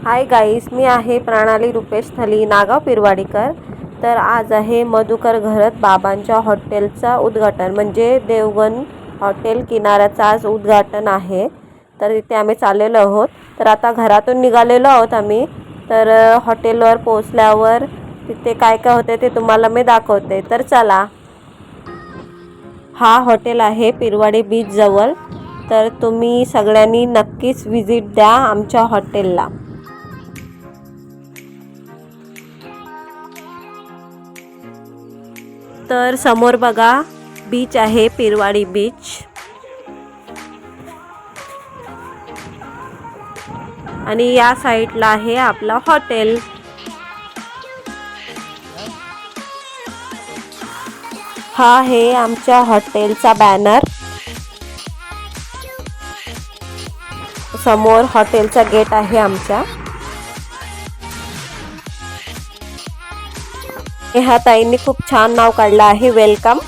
Hi guys, मी आहे प्रणाली रुपेश थली, नागाव पिरवाडीकर। तर आज आहे मधुकर घरत बाबांच्या हॉटेलचा उद्घाटन, म्हणजे देवगण हॉटेल किनाऱ्याचा आज उद्घाटन आहे। तर इथे आम्ही चाललेलो आहोत। तर आता घरातून निघालेलो आहोत आम्ही। तर हॉटेलवर पोहोचल्यावर तिथे काय काय होते ते तुम्हाला मी दाखवते। तर चला। हा हॉटेल आहे पिरवाडी बीच जवळ। तर तुम्ही सगळ्यांनी नक्कीच विजिट द्या आमच्या हॉटेलला। तर समोर बघा, बीच आहे, पिरवाडी बीच। आणि या साइडला आहे आपला हॉटेल। हा आहे आमच्या हॉटेलचा बॅनर। समोर हॉटेलचा गेट आहे आमच्या। ह्या ताईंनी खूप छान नाव काढलं आहे, वेलकम।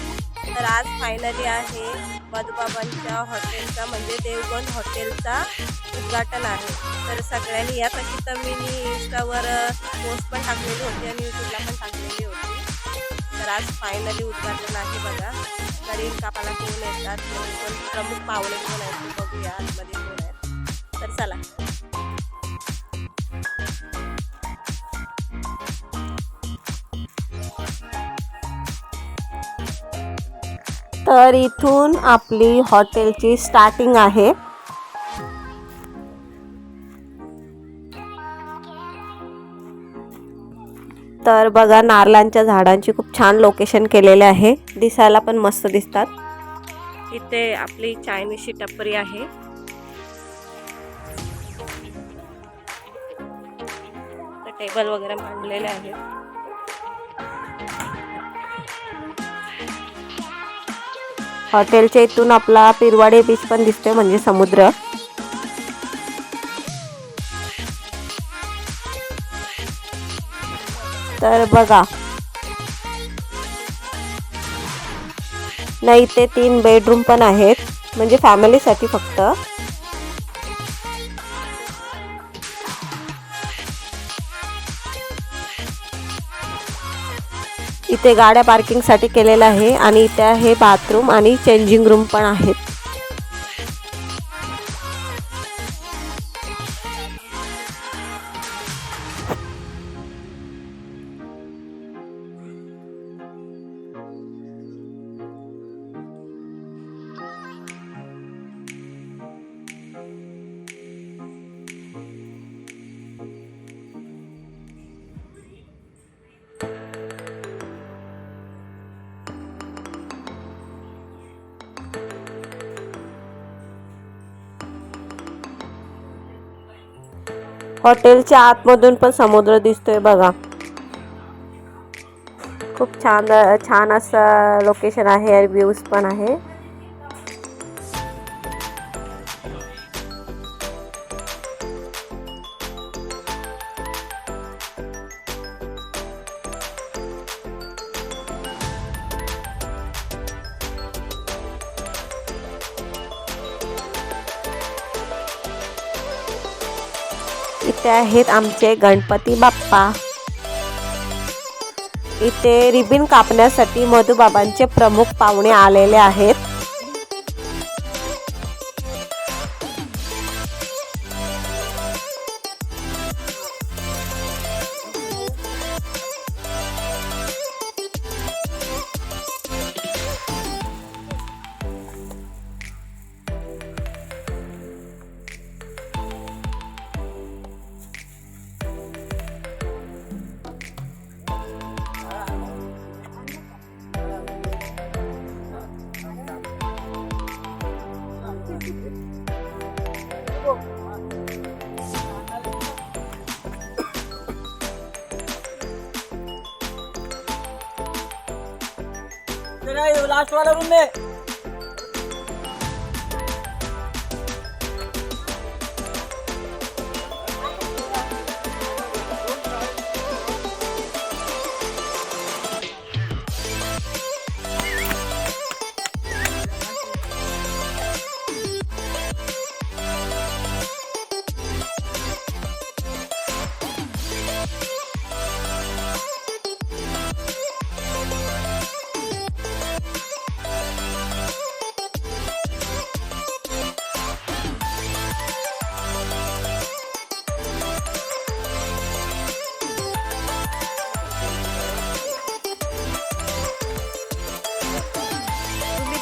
तर आज फायनली आहे मधुबाबांच्या हॉटेलचा, म्हणजे देवगण हॉटेलचा उद्घाटन आहे। तर सगळ्यांनी यासाठी तर मी इंस्टावर पोस्ट पण टाकलेली होती आणि यूट्यूबला पण टाकलेली होती। तर आज फायनली उद्घाटन आहे बघा। करीन कापाला कोण येतात, पण प्रमुख पाहुणे कोण आहेत बघूया आतमध्ये कोण आहेत। तर चला। तर इथून आपली हॉटेलची स्टार्टिंग आहे। तर बघा, नारळांच्या झाडांची खूप छान लोकेशन केलेले आहे, दिसायला पण मस्त दिसतात। इथे आपली चायनीजची टपरी आहे। टेबल वगैरे मांडलेले आहेत। हॉटेलच्या इथून आपला पिरवाडी बीच पण दिसतोय, म्हणजे समुद्र। तर बघा, नाही ते 3 बेडरूम पण आहेत, म्हणजे फॅमिलीसाठी फक्त। इथे गाड्या पार्किंग साठी केलेलं आहे, आणि इथे आहे बाथरूम आणि चेंजिंग रूम पण आहेत। हॉटेलच्या आतमधून पण समुद्र दिसतोय बघा। खूप छान छान असं लोकेशन आहे, व्ह्यूज पण आहे। इथे आहेत आमचे गणपती बाप्पा। इथे रिबीन कापण्यासाठी मधुबाबांचे प्रमुख पाहुणे आलेले आहेत। लास्ट वाला रूम में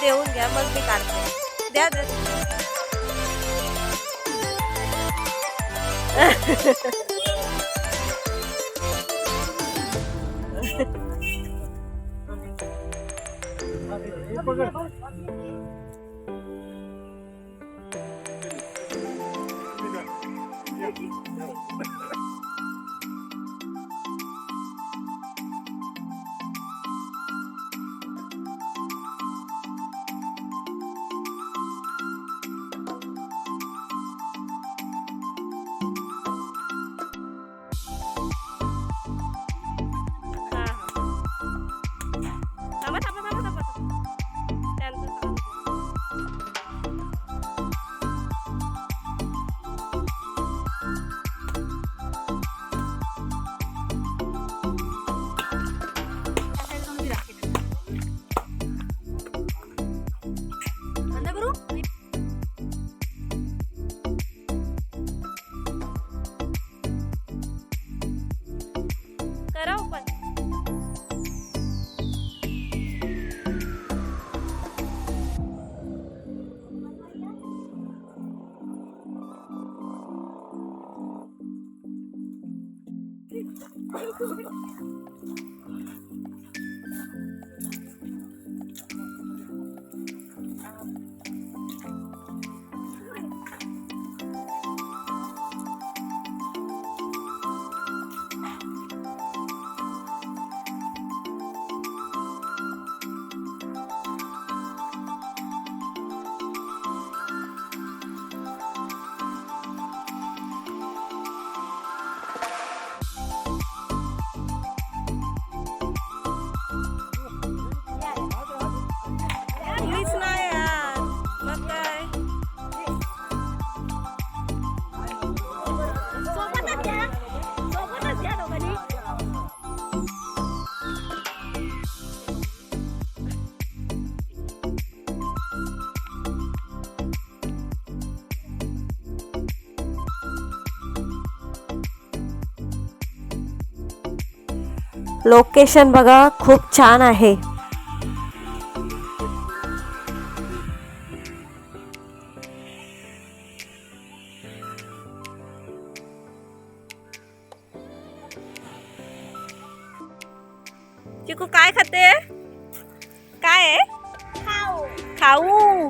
जेवून घ्या मग मी काढते. द्या द्या. हा, हा. थांबा थांबा थांबा थांबा त्यांचं चालू दे. बंद करू. करा ओपन. तुम्हीच नाही यार. मग काय. लोकेशन बघा खूप छान आहे. चिकू काय खाते? काय आहे? खाऊ.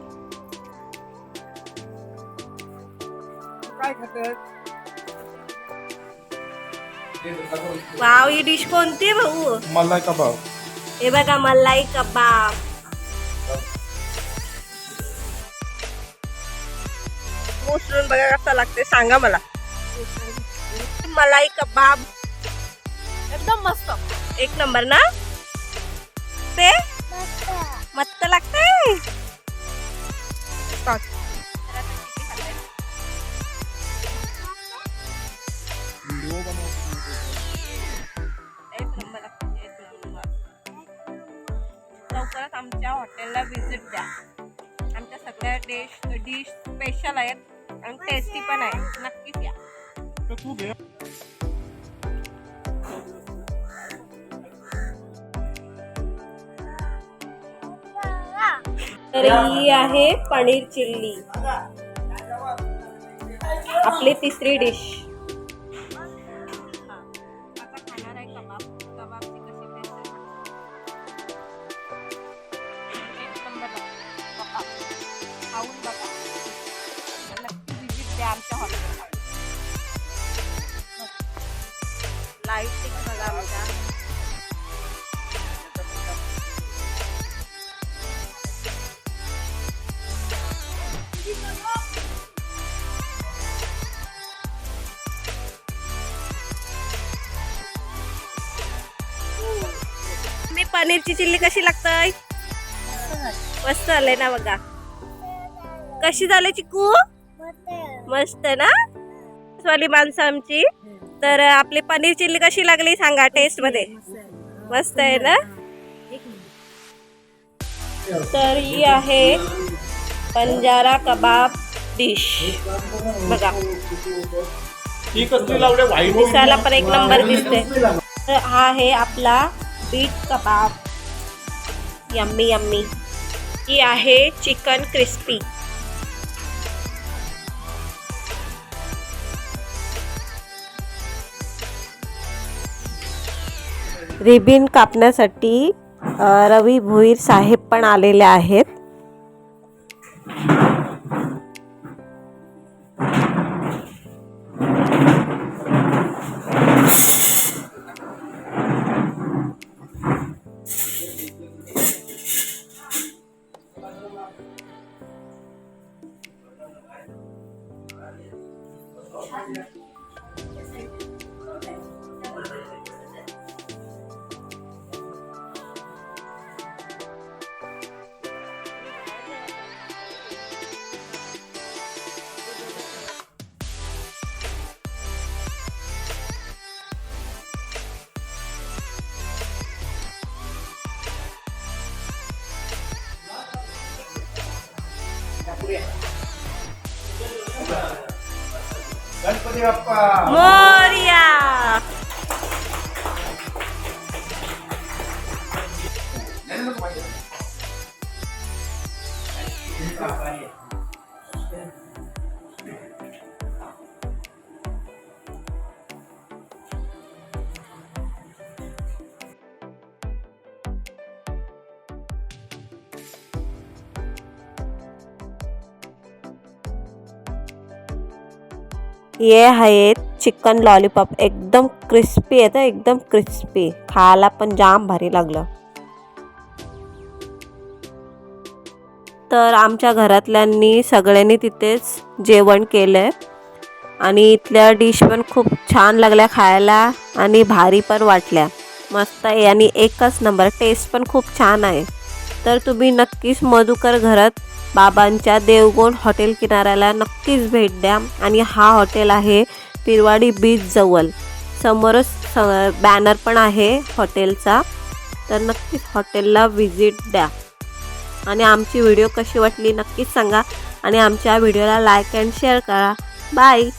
काय खाते? वाव, ही डिश कोणती भाऊ? मलाई कबाब. हे बघा मलाई कबाब. उचलून बघा कसा लागते सांगा मला. मलाई कबाब एकदम मस्त. एक नंबर ना ते. मस्त लागते. एक नंबर लागते. एक नंबर. लवकरच आमच्या हॉटेलला व्हिजिट द्या. आमच्या सगळ्या डिश स्पेशल आहेत आणि टेस्टी पण आहे. नक्कीच या. तू घे. तर ही आहे पनीर चिल्ली, आपली तिसरी डिश. आता खाणार आहे कबाब. कबाबची कशी टेस्ट एक नंबर लागते. कबाब खाऊन बघा. नक्की विजिट द्या आमच्या हॉटेलला. लाईट बघा आमच्या. मी पनीरची चिल्ली कशी लागतंय? मस्त झालंय ना बघा. कशी झाली चिकू? मस्त ना. वाली माणसं आमची. तर आपली पनीर चिल्ली कशी लागली सांगा टेस्ट मध्ये. मस्त आहे ना. तर ही आहे पंजारा कबाब डिश बघा. ही कसली लावले व्हाईट दिसायला पण एक नंबर दिसते. तर हा आहे आपला बीट कबाब. Yummy yummy. ही आहे चिकन क्रिस्पी. रिबीन कापण्यासाठी रवी भोईर साहेब पण आलेले आहेत. गणपती बाप्पा मोरया. ये आहेत चिकन लॉलीपॉप. एकदम क्रिस्पी आहे, एकदम क्रिस्पी. खायला पण जाम भारी लागलं. तर आमच्या घरातल्यांनी सगळ्यांनी तिथेच जेवण केलंय आणि इथल्या डिश पण खूप छान लागल्या खायला आणि भारी पण वाटल्या. मस्त आहे आणि एकच नंबर. टेस्ट पण खूप छान आहे. तर तुम्ही नक्कीच मधुकर घरात बाबांच्या देवगण हॉटेल किनाऱ्याला नक्कीच भेट द्या. आणि हा हॉटेल आहे पिरवाडी बीच जवळ. समोरच बॅनर पण आहे हॉटेलचा. तर नक्कीच हॉटेलला व्हिजिट द्या. आणि आमची व्हिडिओ कशी वाटली नक्कीच सांगा आणि आमच्या व्हिडिओला लाईक अँड शेअर करा. बाय.